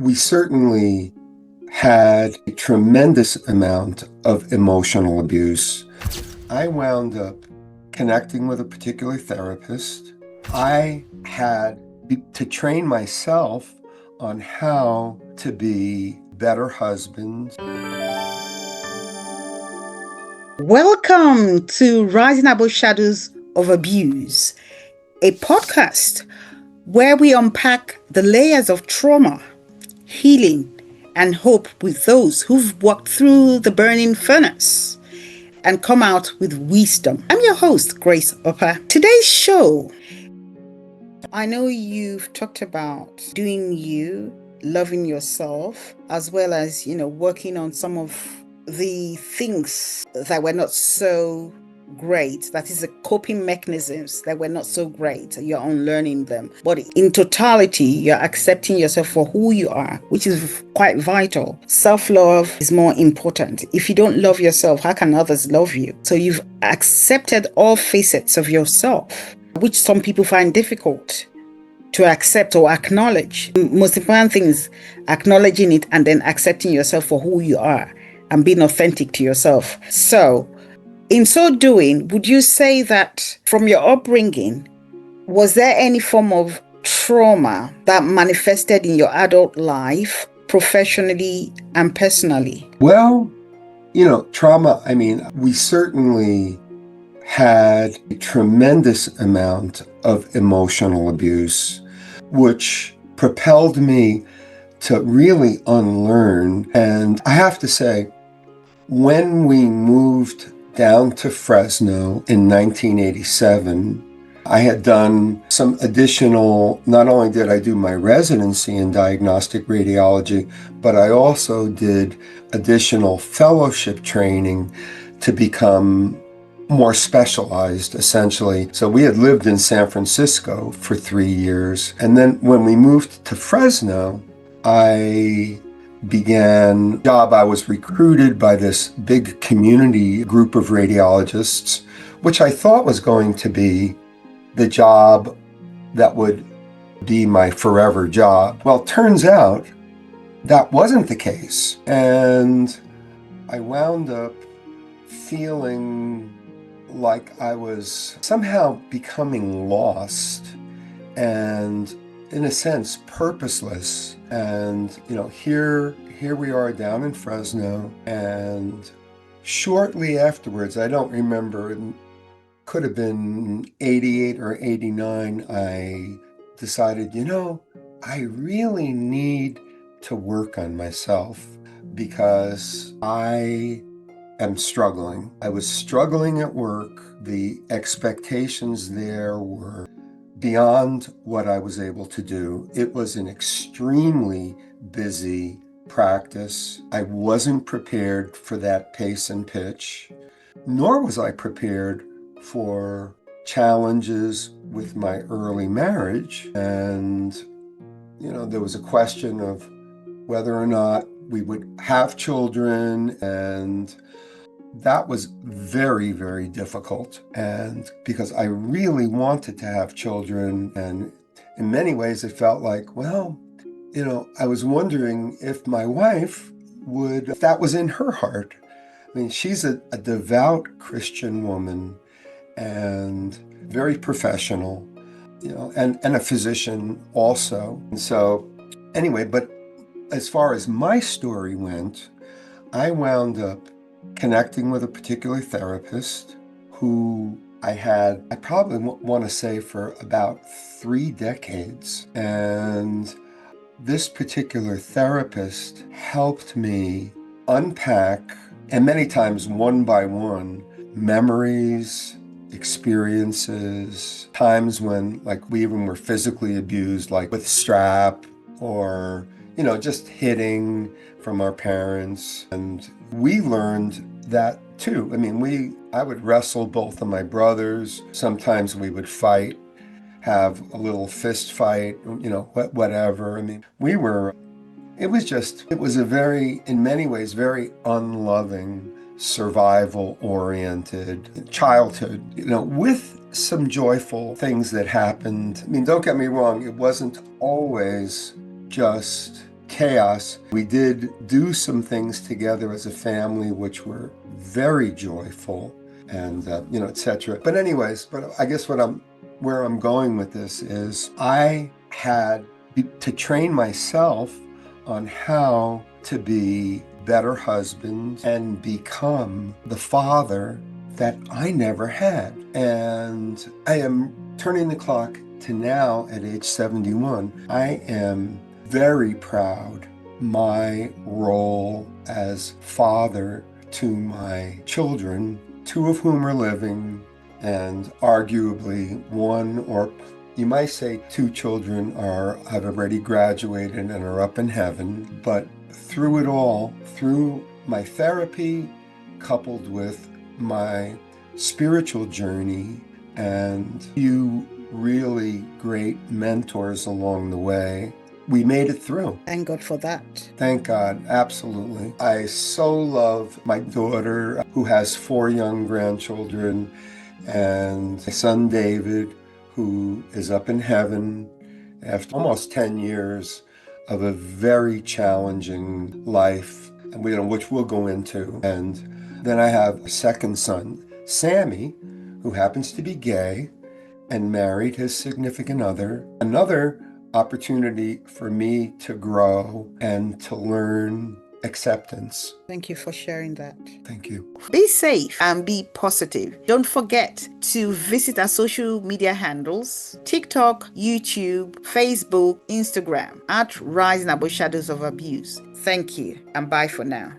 We certainly had a tremendous amount of emotional abuse. I wound up connecting with a particular therapist. I had to train myself on how to be better husbands. Welcome to Rising Above Shadows of Abuse, a podcast where we unpack the layers of trauma, healing, and hope with those who've walked through the burning furnace and come out with wisdom. I'm your host, Grace Upper. Today's show, I know you've talked about doing you, loving yourself, as well as, working on some of the things that were not so great. That is the coping mechanisms that were not so great. You're unlearning them. But in totality, you're accepting yourself for who you are, which is quite vital. Self-love is more important. If you don't love yourself, how can others love you? So you've accepted all facets of yourself, which some people find difficult to accept or acknowledge. Most important thing is acknowledging it and then accepting yourself for who you are and being authentic to yourself. So, in so doing, would you say that from your upbringing, was there any form of trauma that manifested in your adult life, professionally and personally? Well, trauma, we certainly had a tremendous amount of emotional abuse, which propelled me to really unlearn. And I have to say, when we moved down to Fresno in 1987, I had done some additional, not only did I do my residency in diagnostic radiology, but I also did additional fellowship training to become more specialized, essentially. So we had lived in San Francisco for 3 years. And then when we moved to Fresno, I began a job. I was recruited by this big community group of radiologists, which I thought was going to be the job that would be my forever job. Well, it turns out that wasn't the case. And I wound up feeling like I was somehow becoming lost and, in a sense, purposeless. And, here we are down in Fresno. And shortly afterwards, I don't remember, it could have been 88 or 89, I decided, I really need to work on myself because I am struggling. I was struggling at work. The expectations there were beyond what I was able to do. It was an extremely busy practice. I wasn't prepared for that pace and pitch, nor was I prepared for challenges with my early marriage. And, there was a question of whether or not we would have children, and that was very, very difficult. And because I really wanted to have children, and in many ways it felt like, I was wondering if my wife if that was in her heart. She's a devout Christian woman and very professional, and a physician also. And so anyway, but as far as my story went, I wound up connecting with a particular therapist who I probably want to say for about 3 decades. And this particular therapist helped me unpack, and many times one by one, memories, experiences, times when we even were physically abused, like with strap or, just hitting from our parents. And we learned that too. I would wrestle both of my brothers. Sometimes we would fight, have a little fist fight, whatever. It was a very, in many ways, very unloving, survival-oriented childhood, with some joyful things that happened. Don't get me wrong, it wasn't always just chaos, we did do some things together as a family which were very joyful and, etc. But anyways, I guess where I'm going with this is I had to train myself on how to be better husband and become the father that I never had. And I am turning the clock to now at age 71. I am very proud my role as father to my children, two of whom are living, and arguably one, or you might say two children have already graduated and are up in heaven. But through it all, through my therapy, coupled with my spiritual journey and few really great mentors along the way, we made it through. Thank God for that. Thank God, absolutely. I so love my daughter, who has 4 young grandchildren, and my son David, who is up in heaven after almost 10 years of a very challenging life, which we'll go into. And then I have a second son, Sammy, who happens to be gay and married his significant other. Another opportunity for me to grow and to learn acceptance. Thank you for sharing that. Thank you. Be safe and be positive. Don't forget to visit our social media handles: TikTok, YouTube, Facebook, Instagram, at Rising Above Shadows of Abuse. Thank you and bye for now.